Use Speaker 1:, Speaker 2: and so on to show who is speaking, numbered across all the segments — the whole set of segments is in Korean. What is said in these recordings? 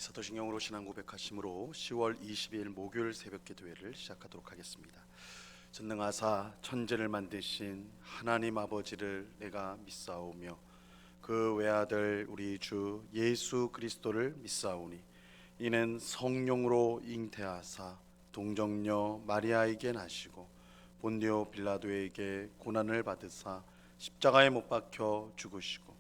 Speaker 1: 사도신경으로 신앙 고백하심으로 10월 22일 목요일 새벽 기도회를 시작하도록 하겠습니다. 전능하사 천지를 만드신 하나님 아버지를 내가 믿사오며 그 외아들 우리 주 예수 그리스도를 믿사오니 이는 성령으로 잉태하사 동정녀 마리아에게 나시고 본디오 빌라도에게 고난을 받으사 십자가에 못 박혀 죽으시고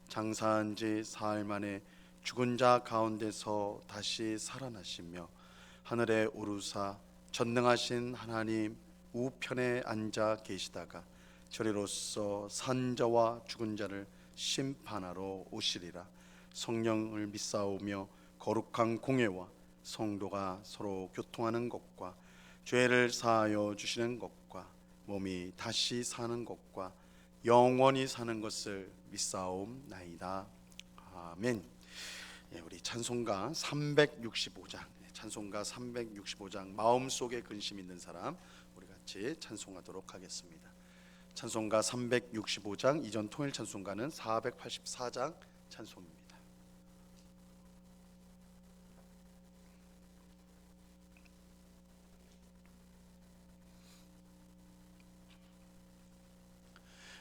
Speaker 1: 장사한 지 사흘 만에 죽은 자 가운데서 다시 살아나시며 하늘에 오르사 전능하신 하나님 우편에 앉아 계시다가 저리로서 산 자와 죽은 자를 심판하러 오시리라. 성령을 믿사오며 거룩한 공예와 성도가 서로 교통하는 것과 죄를 사하여 주시는 것과 몸이 다시 사는 것과 영원히 사는 것을 믿사옵나이다. 아멘. 우리 찬송가 365장, 찬송가 365장 마음속에 근심 있는 사람 우리 같이 찬송하도록 하겠습니다. 찬송가 365장, 이전 통일 찬송가는 484장 찬송입니다.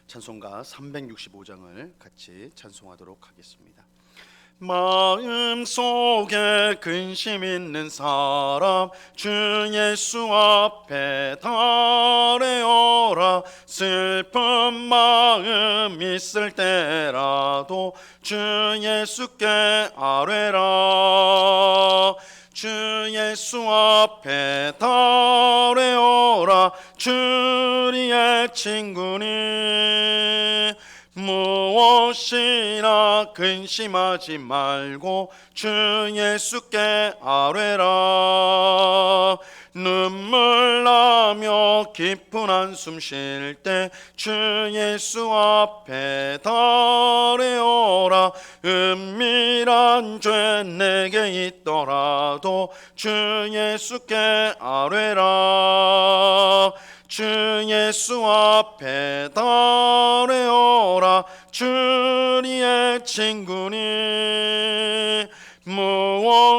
Speaker 1: 찬송가 365장을 같이 찬송하도록 하겠습니다. 마음속에 근심 있는 사람 주 예수 앞에 달래어라. 슬픈 마음 있을 때라도 주 예수께 아뢰라. 주 예수 앞에 달래어라. 주리의 친구니 무엇이나 근심하지 말고 주 예수께 아뢰라. 눈물 나며 깊은 한숨 쉴 때 주 예수 앞에 달래어라. 은밀한 죄 내게 있더라도 주 예수께 아뢰라. 주 예수 앞에 달래어라. 주리의 친구니 무엇이나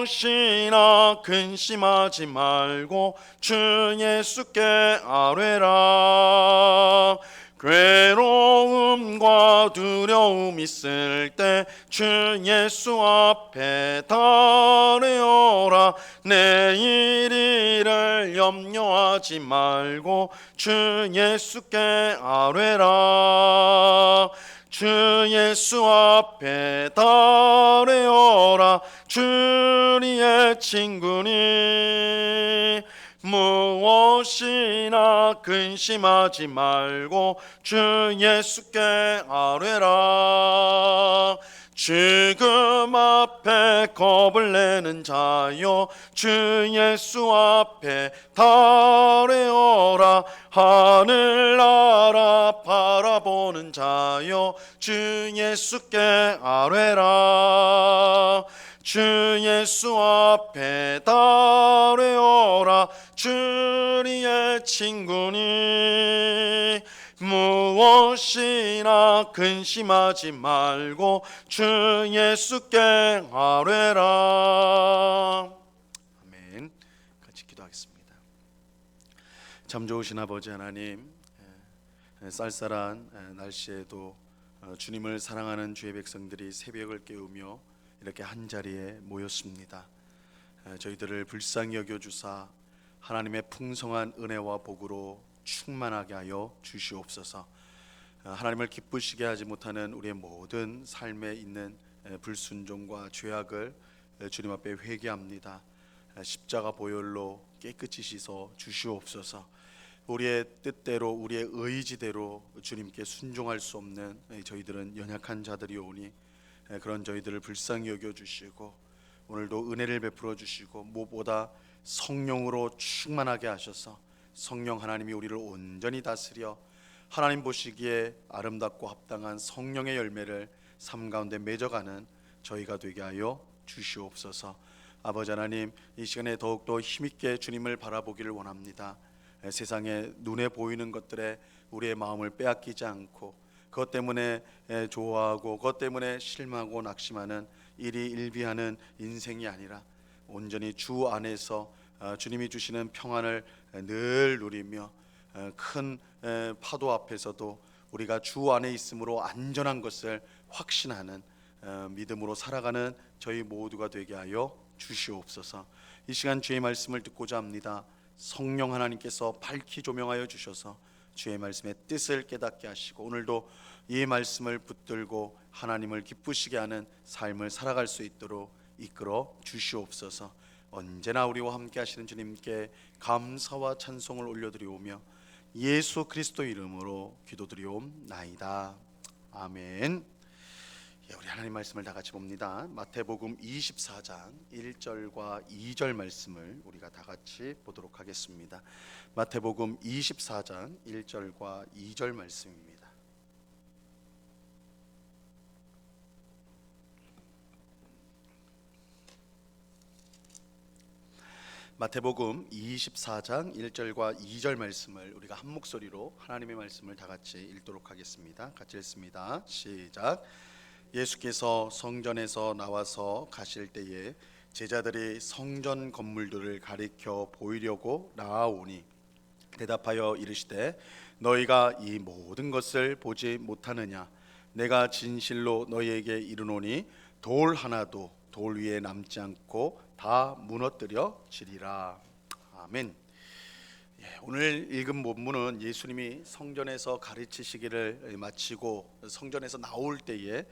Speaker 1: 근심하지 말고 주 예수께 아뢰라. 괴로움과 두려움 있을 때 주 예수 앞에 달래어라. 내일 일을 염려하지 말고 주 예수께 아뢰라. 주 예수 앞에 달래어라. 주리의 친구니 무엇이나 근심하지 말고 주 예수께 아뢰라. 죽음 앞에 겁을 내는 자여 주 예수 앞에 달래어라. 하늘나라 바라보는 자여 주 예수께 아뢰라. 주 예수 앞에 달래어라. 주리의 친구니 무엇이나 근심하지 말고 주 예수께 아뢰라. 아멘. 같이 기도하겠습니다. 참 좋으신 아버지 하나님, 쌀쌀한 날씨에도 주님을 사랑하는 주의 백성들이 새벽을 깨우며 이렇게 한자리에 모였습니다. 저희들을 불쌍히 여겨주사 하나님의 풍성한 은혜와 복으로 충만하게 하여 주시옵소서. 하나님을 기쁘시게 하지 못하는 우리의 모든 삶에 있는 불순종과 죄악을 주님 앞에 회개합니다. 십자가 보혈로 깨끗이 씻어 주시옵소서. 우리의 뜻대로 우리의 의지대로 주님께 순종할 수 없는 저희들은 연약한 자들이오니 그런 저희들을 불쌍히 여겨주시고 오늘도 은혜를 베풀어 주시고 무엇보다 성령으로 충만하게 하셔서 성령 하나님이 우리를 온전히 다스려 하나님 보시기에 아름답고 합당한 성령의 열매를 삶 가운데 맺어가는 저희가 되게 하여 주시옵소서. 아버지 하나님, 이 시간에 더욱더 힘있게 주님을 바라보기를 원합니다. 세상에 눈에 보이는 것들에 우리의 마음을 빼앗기지 않고 그것 때문에 좋아하고 그것 때문에 실망하고 낙심하는 일희일비하는 인생이 아니라 온전히 주 안에서 주님이 주시는 평안을 늘 누리며 큰 파도 앞에서도 우리가 주 안에 있으므로 안전한 것을 확신하는 믿음으로 살아가는 저희 모두가 되게 하여 주시옵소서. 이 시간 주의 말씀을 듣고자 합니다. 성령 하나님께서 밝히 조명하여 주셔서 주의 말씀의 뜻을 깨닫게 하시고 오늘도 이 말씀을 붙들고 하나님을 기쁘시게 하는 삶을 살아갈 수 있도록 이끌어 주시옵소서. 언제나 우리와 함께 하시는 주님께 감사와 찬송을 올려드리오며 예수 그리스도 이름으로 기도드리옵나이다. 아멘. 우리 하나님 말씀을 다 같이 봅니다. 마태복음 24장 1절과 2절 말씀을 우리가 다 같이 보도록 하겠습니다. 마태복음 24장 1절과 2절 말씀입니다. 마태복음 24장 1절과 2절 말씀을 우리가 한 목소리로 하나님의 말씀을 다 같이 읽도록 하겠습니다. 같이 읽습니다. 시작. 예수께서 성전에서 나와서 가실 때에 제자들이 성전 건물들을 가리켜 보이려고 나아오니 대답하여 이르시되 너희가 이 모든 것을 보지 못하느냐? 내가 진실로 너희에게 이르노니 돌 하나도 돌 위에 남지 않고 다 무너뜨려지리라. 아멘. 오늘 읽은 본문은 예수님이 성전에서 가르치시기를 마치고 성전에서 나올 때에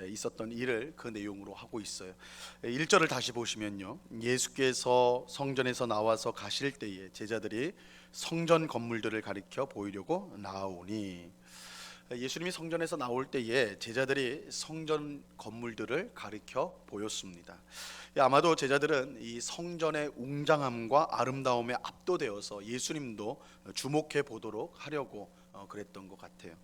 Speaker 1: 있었던 일을 그 내용으로 하고 있어요. 1절을 다시 보시면요, 예수께서 성전에서 나와서 가실 때에 제자들이 성전 건물들을 가리켜 보이려고 나아오니, 예수님이 성전에서 나올 때에 제자들이 성전 건물들을 가리켜 보였습니다. 아마도 제자들은 이 성전의 웅장함과 아름다움에 압도되어서 예수님도 주목해 보도록 하려고 그랬던 것 같아요.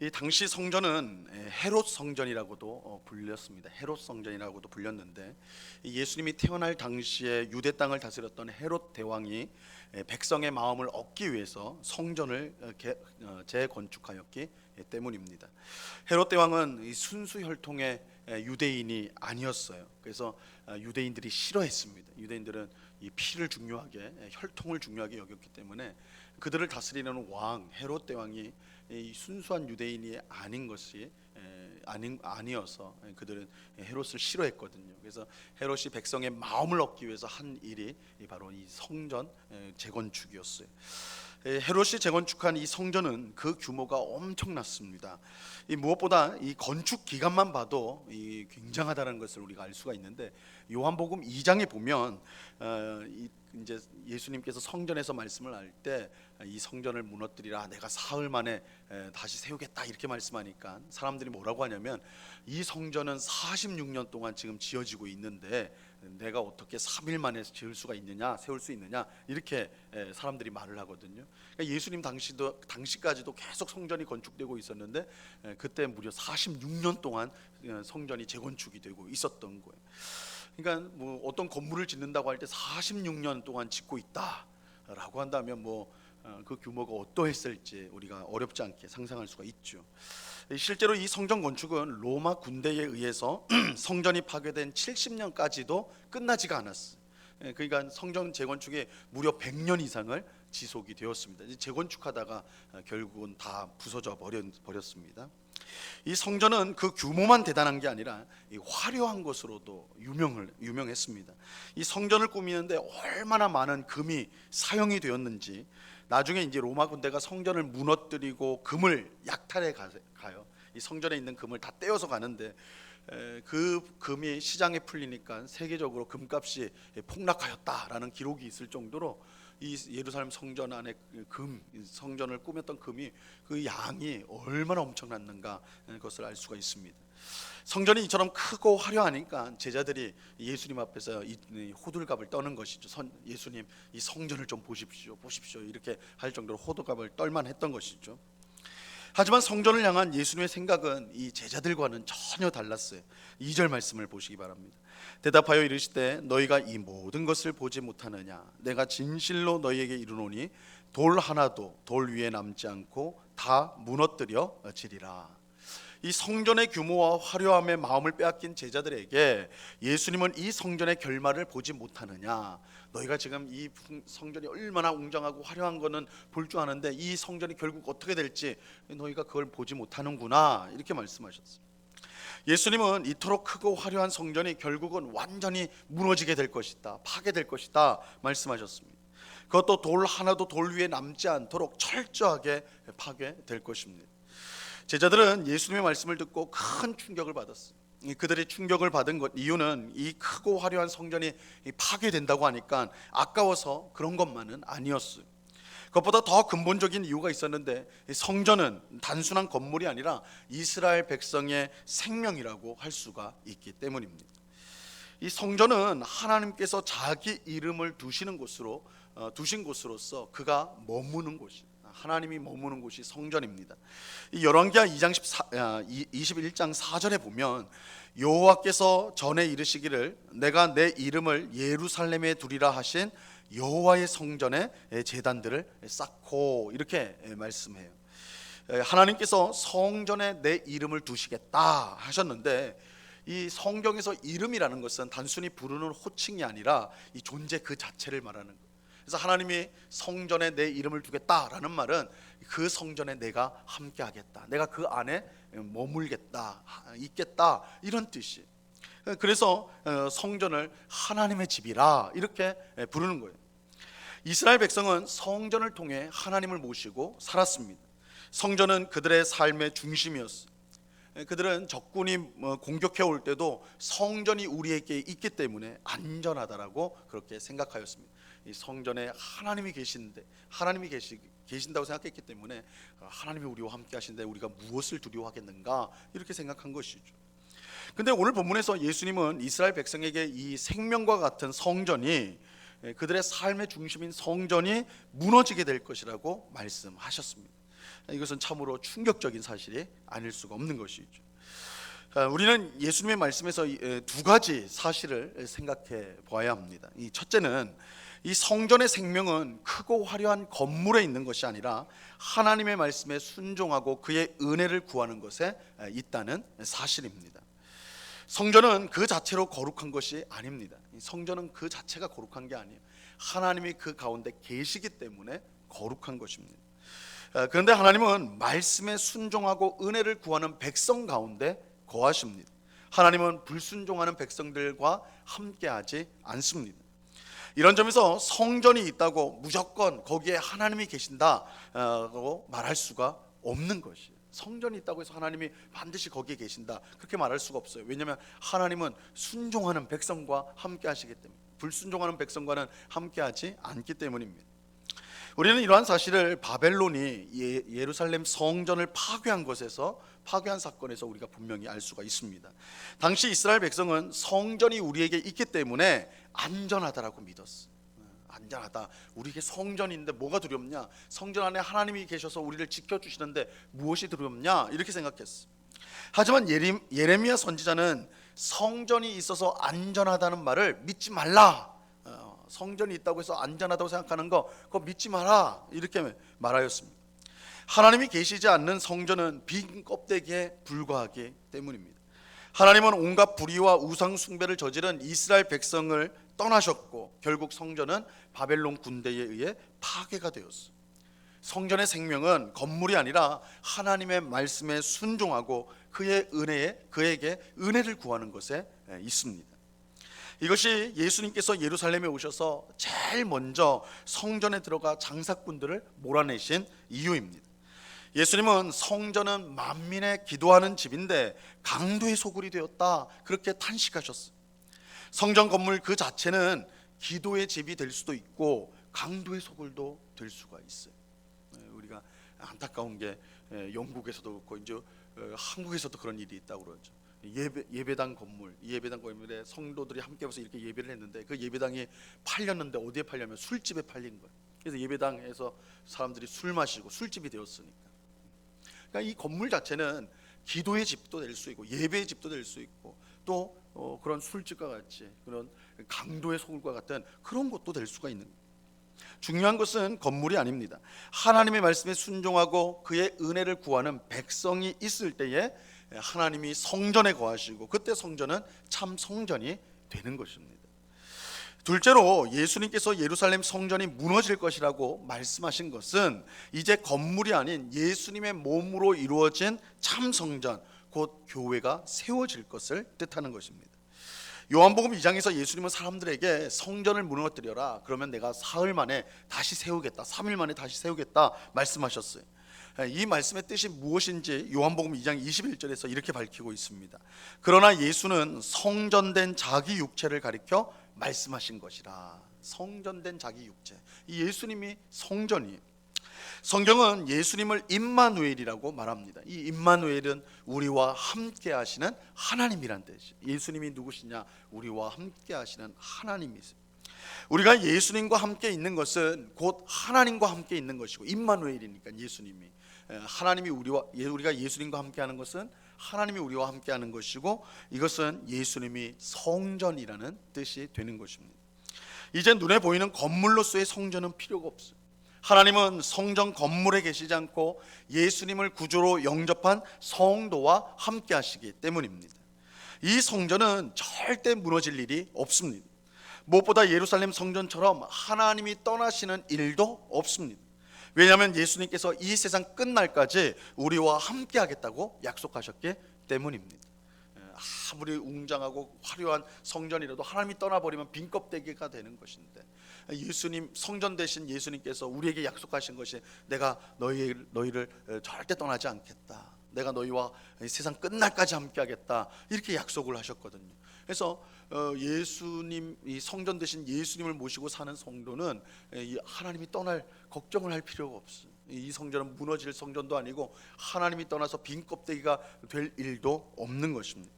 Speaker 1: 이 당시 성전은 헤롯 성전이라고도 불렸습니다. 헤롯 성전이라고도 불렸는데, 예수님이 태어날 당시에 유대 땅을 다스렸던 헤롯 대왕이 백성의 마음을 얻기 위해서 성전을 재건축하였기 때문입니다. 헤롯 대왕은 이 순수 혈통의 유대인이 아니었어요. 그래서 유대인들이 싫어했습니다. 유대인들은 이 피를 중요하게, 혈통을 중요하게 여겼기 때문에 그들을 다스리는 왕 헤롯 대왕이 이 순수한 유대인이 아닌 것이 아니어서 그들은 헤롯을 싫어했거든요. 그래서 헤롯이 백성의 마음을 얻기 위해서 한 일이 바로 이 성전 재건축이었어요. 헤롯이 재건축한 이 성전은 그 규모가 엄청났습니다. 무엇보다 이 건축 기간만 봐도 굉장하다는 것을 우리가 알 수가 있는데, 요한복음 2장에 보면 이제 예수님께서 성전에서 말씀을 할 때 이 성전을 무너뜨리라, 내가 사흘 만에 다시 세우겠다 이렇게 말씀하니까 사람들이 뭐라고 하냐면, 이 성전은 46년 동안 지금 지어지고 있는데 내가 어떻게 3일 만에 지을 수가 있느냐, 세울 수 있느냐, 이렇게 사람들이 말을 하거든요. 그러니까 예수님 당시까지도 계속 성전이 건축되고 있었는데 그때 무려 46년 동안 성전이 재건축이 되고 있었던 거예요. 그러니까 뭐 어떤 건물을 짓는다고 할 때 46년 동안 짓고 있다라고 한다면 그 규모가 어떠했을지 우리가 어렵지 않게 상상할 수가 있죠. 실제로 이 성전 건축은 로마 군대에 의해서 성전이 파괴된 70년까지도 끝나지가 않았어요. 그러니까 성전 재건축이 무려 100년 이상을 지속이 되었습니다. 재건축하다가 결국은 다 부서져 버렸습니다. 이 성전은 그 규모만 대단한 게 아니라 이 화려한 것으로도 유명했습니다. 이 성전을 꾸미는데 얼마나 많은 금이 사용이 되었는지, 나중에 이제 로마 군대가 성전을 무너뜨리고 금을 약탈해 가요. 이 성전에 있는 금을 다 떼어서 가는데 그 금이 시장에 풀리니까 세계적으로 금값이 폭락하였다라는 기록이 있을 정도로 이 예루살렘 성전 안에 성전을 꾸몄던 금이 그 양이 얼마나 엄청났는가, 그것을 알 수가 있습니다. 성전이 이처럼 크고 화려하니까 제자들이 예수님 앞에서 이 호들갑을 떠는 것이죠. 예수님, 이 성전을 좀 보십시오 이렇게 할 정도로 호들갑을 떨만 했던 것이죠. 하지만 성전을 향한 예수님의 생각은 이 제자들과는 전혀 달랐어요. 2절 말씀을 보시기 바랍니다. 대답하여 이르시되 너희가 이 모든 것을 보지 못하느냐? 내가 진실로 너희에게 이르노니 돌 하나도 돌 위에 남지 않고 다 무너뜨려지리라. 이 성전의 규모와 화려함의 마음을 빼앗긴 제자들에게 예수님은 이 성전의 결말을 보지 못하느냐, 너희가 지금 이 성전이 얼마나 웅장하고 화려한 거는 볼 줄 아는데 이 성전이 결국 어떻게 될지 너희가 그걸 보지 못하는구나, 이렇게 말씀하셨어요. 예수님은 이토록 크고 화려한 성전이 결국은 완전히 무너지게 될 것이다, 파괴될 것이다 말씀하셨습니다. 그것도 돌 하나도 돌 위에 남지 않도록 철저하게 파괴될 것입니다. 제자들은 예수님의 말씀을 듣고 큰 충격을 받았어요. 그들이 충격을 받은 것 이유는 이 크고 화려한 성전이 파괴된다고 하니까 아까워서 그런 것만은 아니었어요. 그것보다 더 근본적인 이유가 있었는데, 성전은 단순한 건물이 아니라 이스라엘 백성의 생명이라고 할 수가 있기 때문입니다. 이 성전은 하나님께서 자기 이름을 두신 곳으로서 그가 머무는 곳이, 하나님이 머무는 곳이 성전입니다. 이 열왕기하 21장 4절에 보면 여호와께서 전에 이르시기를 내가 내 이름을 예루살렘에 두리라 하신 여호와의 성전에 제단들을 쌓고, 이렇게 말씀해요. 하나님께서 성전에 내 이름을 두시겠다 하셨는데, 이 성경에서 이름이라는 것은 단순히 부르는 호칭이 아니라 이 존재 그 자체를 말하는 거예요. 그래서 하나님이 성전에 내 이름을 두겠다라는 말은 그 성전에 내가 함께 하겠다, 내가 그 안에 머물겠다, 있겠다, 이런 뜻이에요. 그래서 성전을 하나님의 집이라 이렇게 부르는 거예요. 이스라엘 백성은 성전을 통해 하나님을 모시고 살았습니다. 성전은 그들의 삶의 중심이었어요. 그들은 적군이 공격해 올 때도 성전이 우리에게 있기 때문에 안전하다라고 그렇게 생각하였습니다. 이 성전에 하나님이 계신데, 하나님이 계신다고 생각했기 때문에 하나님이 우리와 함께 하신데 우리가 무엇을 두려워하겠는가, 이렇게 생각한 것이죠. 근데 오늘 본문에서 예수님은 이스라엘 백성에게 이 생명과 같은 성전이, 그들의 삶의 중심인 성전이 무너지게 될 것이라고 말씀하셨습니다. 이것은 참으로 충격적인 사실이 아닐 수가 없는 것이죠. 우리는 예수님의 말씀에서 두 가지 사실을 생각해 보아야 합니다. 이 첫째는 이 성전의 생명은 크고 화려한 건물에 있는 것이 아니라 하나님의 말씀에 순종하고 그의 은혜를 구하는 것에 있다는 사실입니다. 성전은 그 자체로 거룩한 것이 아닙니다. 성전은 그 자체가 거룩한 게 아니에요. 하나님이 그 가운데 계시기 때문에 거룩한 것입니다. 그런데 하나님은 말씀에 순종하고 은혜를 구하는 백성 가운데 거하십니다. 하나님은 불순종하는 백성들과 함께하지 않습니다. 이런 점에서 성전이 있다고 무조건 거기에 하나님이 계신다고 말할 수가 없는 것이에요. 성전이 있다고 해서 하나님이 반드시 거기에 계신다, 그렇게 말할 수가 없어요. 왜냐하면 하나님은 순종하는 백성과 함께 하시기 때문에, 불순종하는 백성과는 함께하지 않기 때문입니다. 우리는 이러한 사실을 바벨론이 예루살렘 성전을 파괴한 사건에서 우리가 분명히 알 수가 있습니다. 당시 이스라엘 백성은 성전이 우리에게 있기 때문에 안전하다라고 믿었어. 안전하다, 우리에게 성전이 있는데 뭐가 두렵냐, 성전 안에 하나님이 계셔서 우리를 지켜주시는데 무엇이 두렵냐, 이렇게 생각했어. 하지만 예레미야 선지자는 성전이 있어서 안전하다는 말을 믿지 말라, 성전이 있다고 해서 안전하다고 생각하는 거 그거 믿지 마라, 이렇게 말하였습니다. 하나님이 계시지 않는 성전은 빈 껍데기에 불과하기 때문입니다. 하나님은 온갖 불의와 우상 숭배를 저지른 이스라엘 백성을 떠나셨고 결국 성전은 바벨론 군대에 의해 파괴가 되었습니다. 성전의 생명은 건물이 아니라 하나님의 말씀에 순종하고 그에게 은혜를 구하는 것에 있습니다. 이것이 예수님께서 예루살렘에 오셔서 제일 먼저 성전에 들어가 장사꾼들을 몰아내신 이유입니다. 예수님은 성전은 만민의 기도하는 집인데 강도의 소굴이 되었다, 그렇게 탄식하셨어요. 성전 건물 그 자체는 기도의 집이 될 수도 있고 강도의 소굴도 될 수가 있어요. 우리가 안타까운 게 영국에서도 그렇고 이제 한국에서도 그런 일이 있다고 그러죠. 예배당 건물, 이 예배당 건물에 성도들이 함께 와서 이렇게 예배를 했는데 그 예배당이 팔렸는데 어디에 팔냐면 술집에 팔린 거예요. 그래서 예배당에서 사람들이 술 마시고 술집이 되었으니까. 그러니까 이 건물 자체는 기도의 집도 될 수 있고 예배의 집도 될 수 있고 또 그런 술집과 같이 그런 강도의 소굴과 같은 그런 것도 될 수가 있는 거예요. 중요한 것은 건물이 아닙니다. 하나님의 말씀에 순종하고 그의 은혜를 구하는 백성이 있을 때에 하나님이 성전에 거하시고 그때 성전은 참 성전이 되는 것입니다. 둘째로 예수님께서 예루살렘 성전이 무너질 것이라고 말씀하신 것은 이제 건물이 아닌 예수님의 몸으로 이루어진 참 성전, 곧 교회가 세워질 것을 뜻하는 것입니다. 요한복음 2장에서 예수님은 사람들에게 성전을 무너뜨려라, 그러면 내가 사흘 만에 다시 세우겠다, 3일 만에 다시 세우겠다 말씀하셨어요. 이 말씀의 뜻이 무엇인지 요한복음 2장 21절에서 이렇게 밝히고 있습니다. 그러나 예수는 성전된 자기 육체를 가리켜 말씀하신 것이라. 성전된 자기 육체, 이 예수님이 성전이에요. 성경은 예수님을 임마누엘이라고 말합니다. 이 임마누엘은 우리와 함께 하시는 하나님이란 뜻이에요. 예수님이 누구시냐? 우리와 함께 하시는 하나님이세요. 우리가 예수님과 함께 있는 것은 곧 하나님과 함께 있는 것이고, 임마누엘이니까 예수님이, 하나님이 우리가 예수님과 함께 하는 것은 하나님이 우리와 함께 하는 것이고, 이것은 예수님이 성전이라는 뜻이 되는 것입니다. 이제 눈에 보이는 건물로서의 성전은 필요가 없어요. 하나님은 성전 건물에 계시지 않고 예수님을 구주로 영접한 성도와 함께 하시기 때문입니다. 이 성전은 절대 무너질 일이 없습니다. 무엇보다 예루살렘 성전처럼 하나님이 떠나시는 일도 없습니다. 왜냐하면 예수님께서 이 세상 끝날까지 우리와 함께 하겠다고 약속하셨기 때문입니다. 아무리 웅장하고 화려한 성전이라도 하나님이 떠나버리면 빈 껍데기가 되는 것인데, 예수님, 성전 되신 예수님께서 우리에게 약속하신 것이 내가 너희를 절대 떠나지 않겠다, 내가 너희와 세상 끝날까지 함께 하겠다, 이렇게 약속을 하셨거든요. 그래서 예수님, 이 성전 되신 예수님을 모시고 사는 성도는 하나님이 떠날 걱정을 할 필요가 없어요. 이 성전은 무너질 성전도 아니고 하나님이 떠나서 빈 껍데기가 될 일도 없는 것입니다.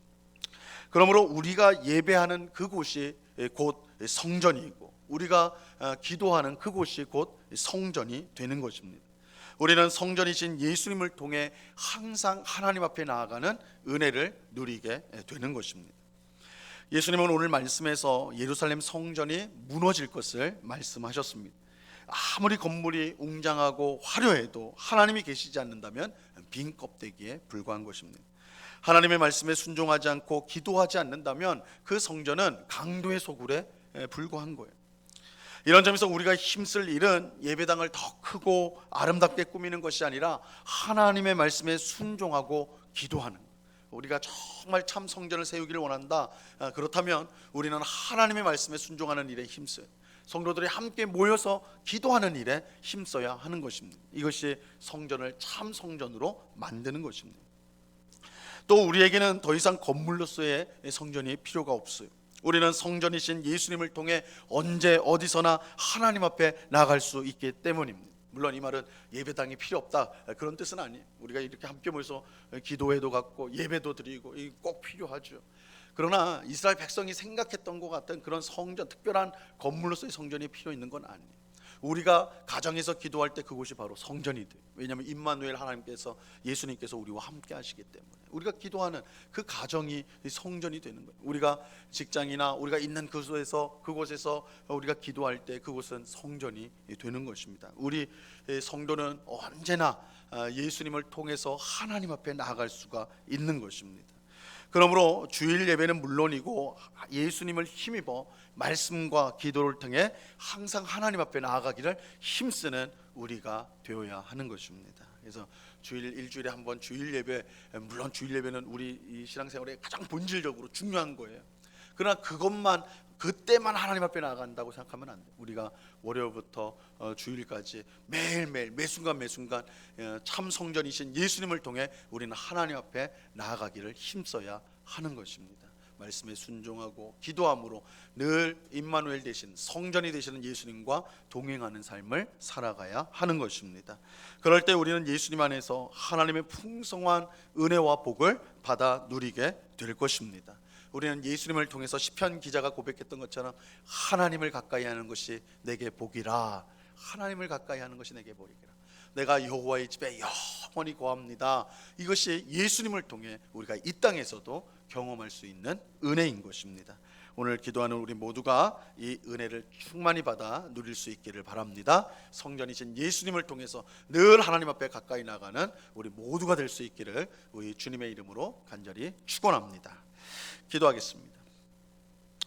Speaker 1: 그러므로 우리가 예배하는 그곳이 곧 성전이고, 우리가 기도하는 그곳이 곧 성전이 되는 것입니다. 우리는 성전이신 예수님을 통해 항상 하나님 앞에 나아가는 은혜를 누리게 되는 것입니다. 예수님은 오늘 말씀에서 예루살렘 성전이 무너질 것을 말씀하셨습니다. 아무리 건물이 웅장하고 화려해도 하나님이 계시지 않는다면 빈 껍데기에 불과한 것입니다. 하나님의 말씀에 순종하지 않고 기도하지 않는다면 그 성전은 강도의 소굴에 불과한 거예요. 이런 점에서 우리가 힘쓸 일은 예배당을 더 크고 아름답게 꾸미는 것이 아니라 하나님의 말씀에 순종하고 기도하는 거예요. 우리가 정말 참 성전을 세우기를 원한다, 그렇다면 우리는 하나님의 말씀에 순종하는 일에 힘써요. 성도들이 함께 모여서 기도하는 일에 힘써야 하는 것입니다. 이것이 성전을 참 성전으로 만드는 것입니다. 또 우리에게는 더 이상 건물로서의 성전이 필요가 없어요. 우리는 성전이신 예수님을 통해 언제 어디서나 하나님 앞에 나아갈 수 있기 때문입니다. 물론 이 말은 예배당이 필요 없다, 그런 뜻은 아니에요. 우리가 이렇게 함께 모여서 기도회도 갖고 예배도 드리고 꼭 필요하죠. 그러나 이스라엘 백성이 생각했던 것 같은 그런 성전, 특별한 건물로서의 성전이 필요 있는 건 아니에요. 우리가 가정에서 기도할 때 그곳이 바로 성전이 돼요. 왜냐하면 임마누엘 하나님께서, 예수님께서 우리와 함께 하시기 때문에 우리가 기도하는 그 가정이 성전이 되는 거예요. 우리가 직장이나 우리가 있는 그곳에서 우리가 기도할 때 그곳은 성전이 되는 것입니다. 우리 성도는 언제나 예수님을 통해서 하나님 앞에 나아갈 수가 있는 것입니다. 그러므로 주일 예배는 물론이고 예수님을 힘입어 말씀과 기도를 통해 항상 하나님 앞에 나아가기를 힘쓰는 우리가 되어야 하는 것입니다. 그래서 일주일에 한 번 주일 예배, 물론 주일 예배는 우리 이 신앙생활에 가장 본질적으로 중요한 거예요. 그러나 그때만 하나님 앞에 나아간다고 생각하면 안 돼요. 우리가 월요일부터 주일까지 매일매일 매순간 참 성전이신 예수님을 통해 우리는 하나님 앞에 나아가기를 힘써야 하는 것입니다. 말씀에 순종하고 기도함으로 늘 임마누엘 되신 성전이 되시는 예수님과 동행하는 삶을 살아가야 하는 것입니다. 그럴 때 우리는 예수님 안에서 하나님의 풍성한 은혜와 복을 받아 누리게 될 것입니다. 우리는 예수님을 통해서 시편 기자가 고백했던 것처럼 하나님을 가까이 하는 것이 내게 복이라. 하나님을 가까이 하는 것이 내게 복이라. 내가 여호와의 집에 영원히 거합니다. 이것이 예수님을 통해 우리가 이 땅에서도 경험할 수 있는 은혜인 것입니다. 오늘 기도하는 우리 모두가 이 은혜를 충만히 받아 누릴 수 있기를 바랍니다. 성전이신 예수님을 통해서 늘 하나님 앞에 가까이 나가는 우리 모두가 될 수 있기를 우리 주님의 이름으로 간절히 축원합니다. 기도하겠습니다.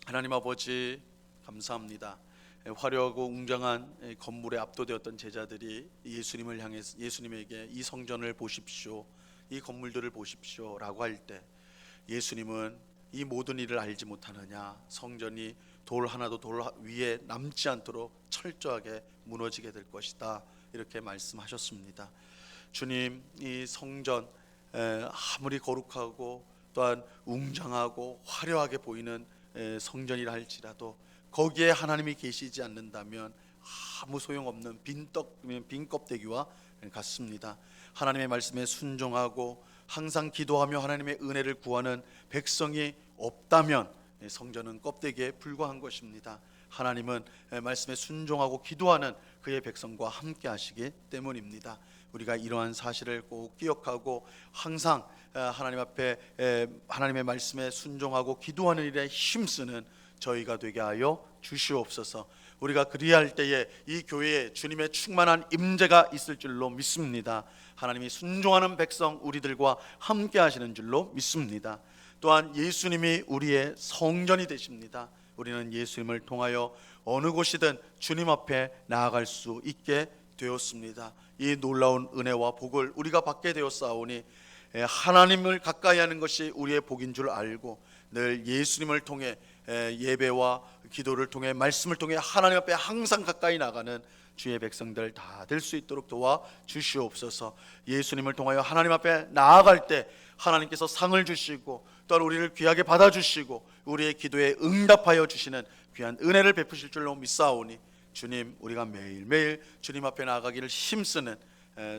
Speaker 1: 하나님 아버지, 감사합니다. 화려하고 웅장한 건물에 압도되었던 제자들이 예수님을 향해서 예수님에게 이 성전을 보십시오, 이 건물들을 보십시오 라고 할 때 예수님은 이 모든 일을 알지 못하느냐, 성전이 돌 하나도 돌 위에 남지 않도록 철저하게 무너지게 될 것이다, 이렇게 말씀하셨습니다. 주님, 이 성전 아무리 거룩하고 또한 ung장하고 화려하게 보이는 성전이라 할지라도 거기에 하나님이 계시지 않는다면 아무 소용없는 빈 껍데기와 같습니다. 하나님의 말씀에 순종하고 항상 기도하며 하나님의 은혜를 구하는 백성이 없다면 성전은 껍데기에 불과한 것입니다. 하나님은 말씀에 순종하고 기도하는 그의 백성과 함께 하시기 때문입니다. 우리가 이러한 사실을 꼭 기억하고 항상 하나님 앞에 하나님의 말씀에 순종하고 기도하는 일에 힘쓰는 저희가 되게 하여 주시옵소서. 우리가 그리할 때에 이 교회에 주님의 충만한 임재가 있을 줄로 믿습니다. 하나님이 순종하는 백성 우리들과 함께 하시는 줄로 믿습니다. 또한 예수님이 우리의 성전이 되십니다. 우리는 예수님을 통하여 어느 곳이든 주님 앞에 나아갈 수 있게 되었습니다. 이 놀라운 은혜와 복을 우리가 받게 되었사오니 하나님을 가까이 하는 것이 우리의 복인 줄 알고 늘 예수님을 통해 예배와 기도를 통해 말씀을 통해 하나님 앞에 항상 가까이 나가는 주의 백성들 다 될 수 있도록 도와 주시옵소서. 예수님을 통하여 하나님 앞에 나아갈 때 하나님께서 상을 주시고 또한 우리를 귀하게 받아주시고 우리의 기도에 응답하여 주시는 귀한 은혜를 베푸실 줄로 믿사오니 주님, 우리가 매일매일 주님 앞에 나아가기를 힘쓰는,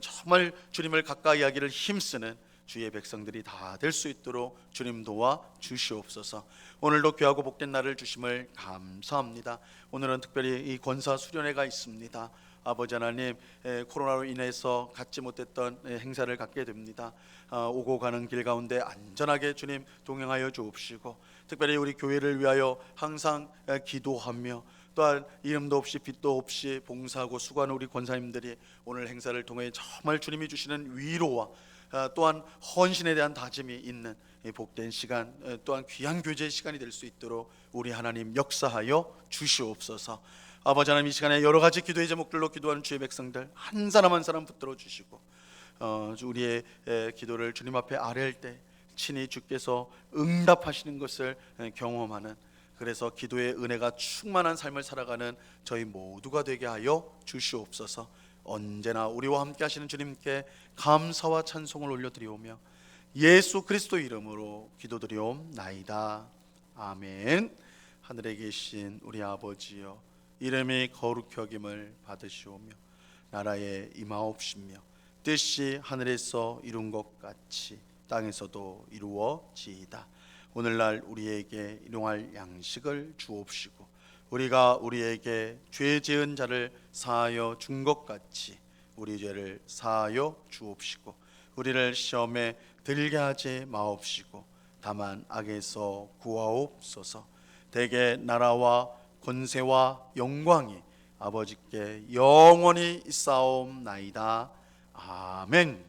Speaker 1: 정말 주님을 가까이 하기를 힘쓰는 주의 백성들이 다 될 수 있도록 주님 도와 주시옵소서. 오늘도 귀하고 복된 날을 주심을 감사합니다. 오늘은 특별히 이 권사 수련회가 있습니다. 아버지 하나님, 코로나로 인해서 갖지 못했던 행사를 갖게 됩니다. 오고 가는 길 가운데 안전하게 주님 동행하여 주옵시고 특별히 우리 교회를 위하여 항상 기도하며 또한 이름도 없이 빛도 없이 봉사하고 수고하는 우리 권사님들이 오늘 행사를 통해 정말 주님이 주시는 위로와 또한 헌신에 대한 다짐이 있는 복된 시간, 또한 귀한 교제의 시간이 될 수 있도록 우리 하나님 역사하여 주시옵소서. 아버지 하나님, 이 시간에 여러 가지 기도의 제목들로 기도하는 주의 백성들 한 사람 한 사람 붙들어 주시고 우리의 기도를 주님 앞에 아뢰할 때 친히 주께서 응답하시는 것을 경험하는, 그래서 기도의 은혜가 충만한 삶을 살아가는 저희 모두가 되게 하여 주시옵소서. 언제나 우리와 함께 하시는 주님께 감사와 찬송을 올려드리오며 예수 그리스도 이름으로 기도드리옵나이다. 아멘. 하늘에 계신 우리 아버지여, 이름이 거룩히 여김을 받으시오며 나라에 임하옵시며 뜻이 하늘에서 이룬 것 같이 땅에서도 이루어지이다. 오늘날 우리에게 일용할 양식을 주옵시고 우리가 우리에게 죄 지은 자를 사하여 준 것 같이 우리 죄를 사하여 주옵시고 우리를 시험에 들게 하지 마옵시고 다만 악에서 구하옵소서. 대개 나라와 권세와 영광이 아버지께 영원히 있사옵나이다. 아멘.